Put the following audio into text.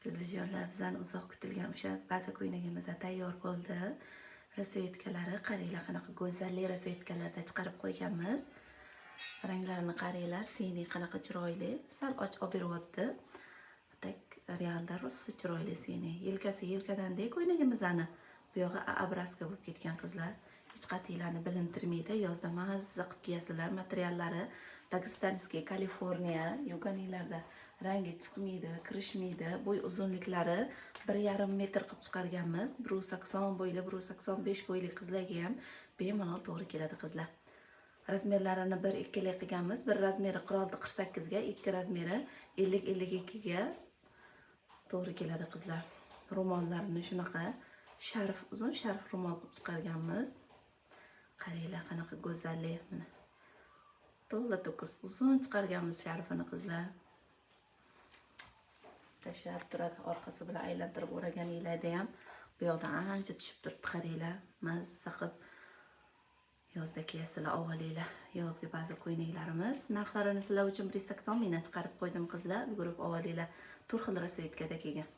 Qiziljonlar bizdan uzoq kutilgan o'sha baza ko'ylagimiz tayyor bo'ldi. Rasvetkalari qaranglar, qanaqa go'zallik rasvetkalarda chiqarib qo'yganmiz. Ranglarini qaranglar, siniy qanaqa chiroyli, sal och olib beryapti. Tak realda rosa chiroyli siniy. Yelkasi yelkadandek ko'ylagimizni. Bu yog'i obrazka bo'lib ketgan qizlar. Hech qatiylarni bilintirmaydi. Yozda mazza qilib kiyasizlar. Materiallari Dagestanskiy, Kaliforniya, yuganilarda rangi chiqmaydi, kirishmaydi. Bo'y uzunliklari 1,5 metr qilib chiqarganmiz. 1,80 bo'yli, 1,85 bo'yli qizlarga ham bemalol to'g'ri keladi qizlar. Razmerlarini 1-2 qilganmiz. Bir razmeri 46-48 ga, ikki razmeri 50-52 ga to'g'ri keladi qizlar. Ro'mollarini shunaqa sharf, uzun sharf ro'mol qilib chiqarganmiz. Qaranglar qanaqa go'zallik. Mana to'la to'kis uzun chiqarganmiz sharfini qizlar. Tashlab turadi, orqasi bilan aylantirib o'raganinglarda ham bu yoqdan ancha tushib turibdi, qaranglar. Mazza qilib yozda kiyasizlar, olinglar. Yozgi ba'zi ko'ylaklarimiz. Narxlarini sizlar uchun 180 mingdan chiqarib qo'ydim qizlar. Yugurib olinglar. Turxil rasvetkada kelgan.